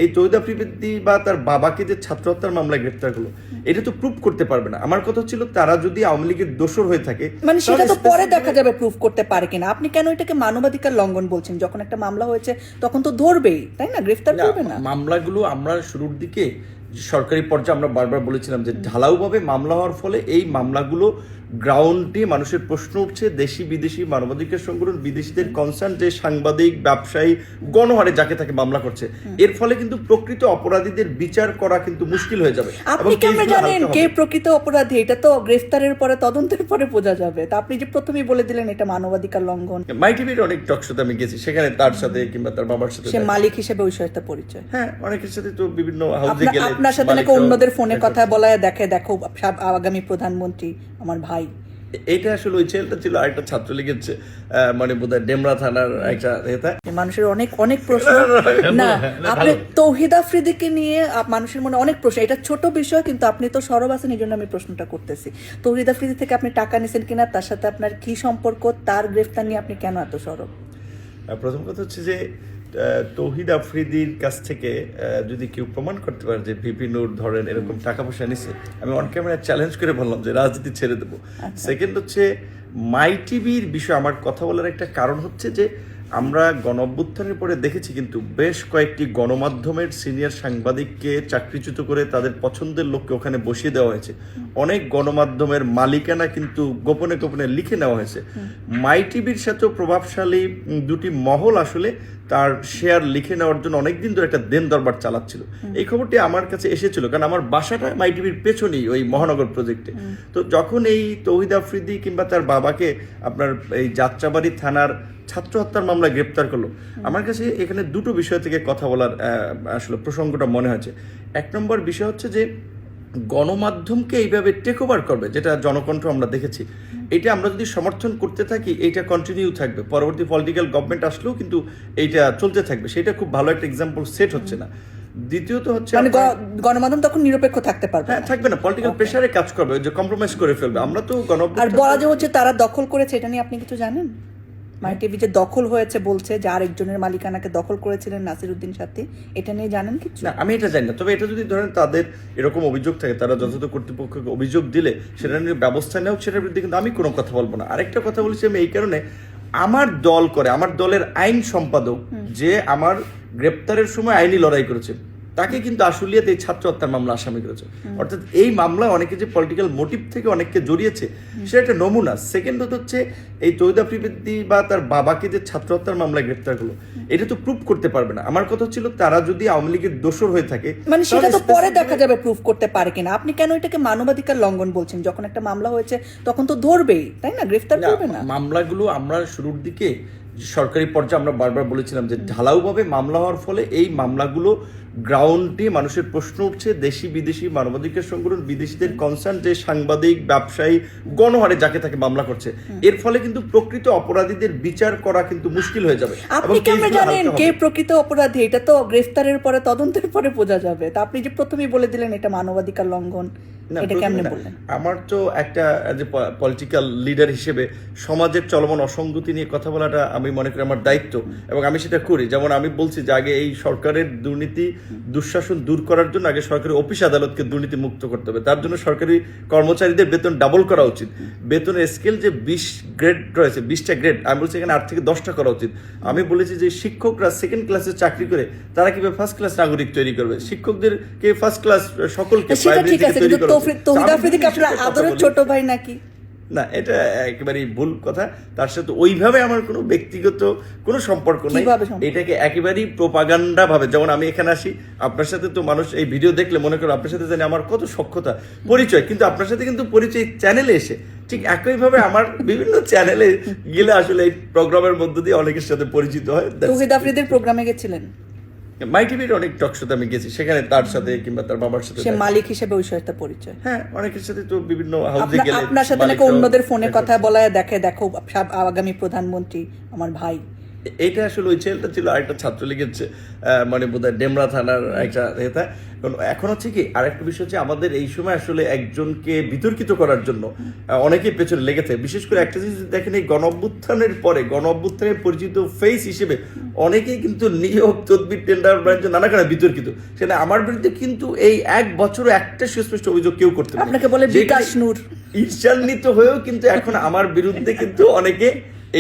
এই তৌহিদ আফ্রিদি বা তার বাবাকে যে ছাত্র হত্যার মামলায় গ্রেফতার করলো, এটা তো প্রুফ করতে পারবে না। আমার কথা ছিল তারা যদি আওয়ামী লীগের দোষর হয়ে থাকে, মানে সেটা তো পরে দেখা যাবে প্রুফ করতে পারে কিনা। আপনি কেন এটাকে মানবাধিকার লঙ্ঘন বলছেন? যখন একটা মামলা হয়েছে তখন তো ধরবেই, তাই না? গ্রেফতার করবে না। মামলাগুলো আমরা শুরুর দিকে সরকারি পর্যায়ে আমরা বারবার বলেছিলাম যে ঢালাওভাবে মামলা হওয়ার ফলে এই মামলাগুলো গ্রাউন্ডে মানুষের প্রশ্ন উঠছে, দেশি বিদেশি মানবাধিকার সংগঠন, বিদেশিদের কনসার্ন, যে সাংবাদিক, ব্যবসায়ী গণহারে যাকে তাকে মামলা করছে, এর ফলে কিন্তু প্রকৃত অপরাধীদের বিচার করা কিন্তু মুশকিল হয়ে যাবে। আপনি কেমন জানেন কে প্রকৃত অপরাধী? এটা তো গ্রেফতারের পরে, তদন্তের পরে বোঝা যাবে। তা আপনি যে প্রথমেই বলে দিলেন এটা মানবাধিকার লঙ্ঘন। মাই টিভির অনেক টকশোতে আমি গেছি, সেখানে তার সাথে কিংবা তার বাবার সাথে, সে মালিক হিসেবে ওই সাথে পরিচয়। হ্যাঁ, অনেকের সাথে তো বিভিন্ন হাউসে গেলে আপনার সাথে নাকি অন্যদের ফোনে কথা বলায় দেখো আগামী প্রধানমন্ত্রী আমার ভাই। এটা আসলে ওই ছেলেটা ছিল আরেকটা ছাত্রলীগের মানে বোধহয় ডেমরা থানার একটা নেতা। মানুষের অনেক অনেক প্রশ্ন না, আপনি তৌহিদ আফ্রিদিকে নিয়ে মানুষের মনে অনেক প্রশ্ন। এটা ছোট বিষয়, কিন্তু আপনি তো সরব আছেন, এই জন্য আমি প্রশ্নটা করতেছি। তৌহিদ আফ্রিদি থেকে আপনি টাকা নিছেন কিনা, তার সাথে আপনার কি সম্পর্ক, তার গ্রেফতার নিয়ে আপনি কেন এত সরব? প্রথম কথা হচ্ছে যে তৌহিদ আফ্রিদির কাছ থেকে যদি কেউ প্রমাণ করতে পারে যে ভিপি নূর ধরেন এরকম টাকা পয়সা নিছে, আমি অন ক্যামেরা চ্যালেঞ্জ করে বললাম যে রাজনীতি ছেড়ে দেবো। সেকেন্ড হচ্ছে মাই টিভির বিষয়ে আমার কথা বলার একটা কারণ হচ্ছে যে আমরা গণ অভ্যুত্থানের পরে দেখেছি কিন্তু বেশ কয়েকটি গণমাধ্যমের সিনিয়র সাংবাদিককে চাকরিচ্যুত করে তাদের পছন্দের লোককে ওখানে বসিয়ে দেওয়া হয়েছে। অনেক গণমাধ্যমের মালিকানা কিন্তু গোপনে গোপনে লিখে নেওয়া হয়েছে। মাই টিভির সাথেও প্রভাবশালী দুটি মহল আসলে তার শেয়ার লিখে নেওয়ার জন্য অনেকদিন ধরে একটা দেন দরবার চালাচ্ছিল। এই খবরটি আমার কাছে এসেছিল, কারণ আমার বাসাটা মাই টিভির পেছনেই ওই মহানগর প্রজেক্টে। তো যখন এই তৌহিদ আফ্রিদি কিংবা তার বাবাকে আপনার এই যাত্রাবাড়ি থানার ছাত্র হত্যার মামলায় গ্রেপ্তার করলো, আমার কাছে এখানে দুটো বিষয় থেকে কথা বলার আসলে প্রসঙ্গটা মনে হয়েছে। এক নম্বর বিষয় হচ্ছে যে গণমাধ্যমকে এইভাবে টেক ওভার করবে, যেটা জনকণ্ঠ আমরা দেখেছি, এটা আমরা যদি সমর্থন করতে থাকি এইটা কন্টিনিউ থাকবে, পরবর্তী পলিটিক্যাল গভর্নমেন্ট আসলেও কিন্তু এইটা চলতে থাকবে। সেটা খুব ভালো একটা এক্সাম্পল সেট হচ্ছে না। দ্বিতীয়ত হচ্ছে মানে গণমাধ্যম তখন নিরপেক্ষ থাকতে পারবে? হ্যাঁ, থাকবে না, পলিটিক্যাল প্রেসারে কাজ করবে, যে কম্প্রোমাইজ করে ফেলবে। আমরা তো আর বলা যে হচ্ছে তারা দখল করেছে, এটা নিয়ে আপনি কিছু জানেন? মাই টিভি যে দখল হয়েছে বলছে যে আরেকজনের মালিকানাকে দখল করেছিলেন নাসিরউদ্দিন সাথী, এটা নিয়ে জানেন কিছু? না, আমি এটা জানি না। তবে এটা যদি ধরেন তাদের এরকম অভিযোগ থাকে, তারা যথাযথ কর্তৃপক্ষকে অভিযোগ দিলে সেটা নিয়ে ব্যবস্থা নেওয়া, সেটার বিরুদ্ধে কিন্তু আমি কোনো কথা বলবো না। আরেকটা কথা বলেছি আমি এই কারণে, আমার দল করে, আমার দলের আইন সম্পাদক যে আমার গ্রেপ্তারের সময় আইনি লড়াই করেছে, তাকে কিন্তু আশুলিয়াতে এই ছাত্র হত্যার মামলা আসামি করেছে। অর্থাৎ এই মামলায় অনেকে যে পলিটিক্যাল মোটিভ থেকে অনেককে জড়িয়েছে সেটা একটা নমুনা। সেকেন্ড হচ্ছে এই তৌহিদ আফ্রিদি বা তার বাবাকে যে ছাত্র হত্যার মামলায় গ্রেফতার করলো, এটা তো প্রুফ করতে পারবে না। আমার কথা ছিল তারা যদি আওয়ামী লীগের দোষর হয়ে থাকে, মানে সেটা তো পরে দেখা যাবে প্রুফ করতে পারে কিনা। আপনি কেন এটাকে মানবাধিকার লঙ্ঘন বলছেন? যখন একটা মামলা হয়েছে তখন তো ধরবেই, তাই না? গ্রেফতার করবে না। মামলাগুলো আমরা শুরুর দিকে সরকারি পর্যায়ে আমরা বারবার বলেছিলাম যে ঢালাওভাবে মামলা হওয়ার ফলে এই মামলাগুলো গ্রাউন্ডে মানুষের প্রশ্ন উঠছে, দেশি বিদেশি মানবাধিকার সংগঠন, বিদেশিদের কনসার্ন, যে সাংবাদিক, ব্যবসায়ী গণহারে যাকে তাকে মামলা করছে, এর ফলে কিন্তু প্রকৃত অপরাধীদের বিচার করা কিন্তু মুশকিল হয়ে যাবে। আপনি কেমন জানেন কে প্রকৃত অপরাধী? এটা তো গ্রেফতারের পরে, তদন্তের পরে বোঝা যাবে। তা আপনি যে প্রথমেই বলে দিলেন এটা মানবাধিকার লঙ্ঘন, এটা কেমনে বললেন? আমার তো একটা যে পলিটিক্যাল লিডার হিসেবে সমাজের চলমান অসঙ্গতি নিয়ে কথা বলাটা আমি মনে করি আমার দায়িত্ব, এবং আমি সেটা করি। যেমন আমি বলছি যে আগে এই সরকারের দুর্নীতি দুঃশাসন দূর করার জন্য আগে সরকারি অফিস আদালতকে দুর্নীতি মুক্ত করতে হবে। তার জন্য সরকারি কর্মচারীদের বেতন ডাবল করা উচিত। বেতনের স্কেল যে 20 গ্রেড রয়েছে, 20টা গ্রেড, আমি বলছি এখানে 8 থেকে 10টা করা উচিত। আমি বলেছি যে শিক্ষকরা সেকেন্ড ক্লাসে চাকরি করে তারা কিভাবে ফার্স্ট ক্লাস নাগরিক তৈরি করবে, শিক্ষকদেরকে ফার্স্ট ক্লাস সকলকে তৈরি করবে। তৌহিদ আফ্রিদিকে আপনার আদরের ছোট ভাই নাকি? না, এটা একেবারেই ভুল কথা। তার সাথে ওইভাবে আমার কোনো ব্যক্তিগত কোনো সম্পর্ক নেই। এটাকে একেবারেই প্রোপাগান্ডা ভাবে, যেমন আমি এখানে আসি আপনার সাথে, তো মানুষ এই ভিডিও দেখলে মনে করো আপনার সাথে জানি আমার কত সখ্যতা পরিচয়, কিন্তু আপনার সাথে কিন্তু পরিচয় চ্যানেলে এসে, ঠিক একইভাবে আমার বিভিন্ন চ্যানেলে গেলে আসলে এই প্রোগ্রামের মধ্য দিয়ে অনেকের সাথে পরিচিত হয়। তৌহিদ আফ্রিদির প্রোগ্রামে গেছিলেন? মাই টিভির অনেক টকশোতে আমি গেছি, সেখানে তার সাথে কিংবা তার বাবার সাথে, সে মালিক হিসেবে ওই সাথে পরিচয়। হ্যাঁ, অনেকের সাথে তো বিভিন্ন হাউসে গেলে আপনার সাথে নাকি অন্যদের ফোনে কথা বলায় দেখো আগামী প্রধানমন্ত্রী আমার ভাই। এইটা আসলে ওই ছেলেটা ছিল আরেকটা ছাত্রলীগের মানে বোধহয় ডেমরা থানার একটা নেতা। এখন হচ্ছে কি আরেকটা বিষয় হচ্ছে আমাদের এই সময় আসলে একজনকে বিতর্কিত করার জন্য অনেকেই পেছনে লেগে থাকে। বিশেষ করে একটা জিনিস দেখেন, এই গণ অভ্যুত্থানের পরে গণ অভ্যুত্থানের পরিচিত ফেস হিসেবে অনেকেই কিন্তু নিয়োগ তদবির টেন্ডার নানা কারণে বিতর্কিত। সেটা আমার বিরুদ্ধে কিন্তু এই 1 বছরও একটা সুস্পষ্ট অভিযোগ কেউ করতে পারে আপনাকে বলে বিকাশ নূর ঈর্ষান্বিত হয়েও কিন্তু এখন আমার বিরুদ্ধে কিন্তু অনেকে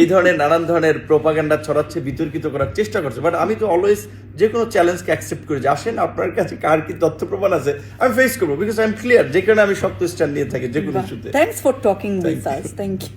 এই ধরনের নানান ধরনের প্রোপাগান্ডা ছড়াচ্ছে, বিতর্কিত করার চেষ্টা করছে। বাট আমি তো অলওয়েজ যে কোনো চ্যালেঞ্জকে অ্যাকসেপ্ট করি যে আসেন আপনার কাছে কার কি তথ্য প্রমাণ আছে আমি ফেস করবো, বিকজ আই এম ক্লিয়ার, যে কারণে আমি শক্ত স্ট্যান্ড নিয়ে থাকি যে কোনো ইস্যুতে। Thanks for talking with us, thank you.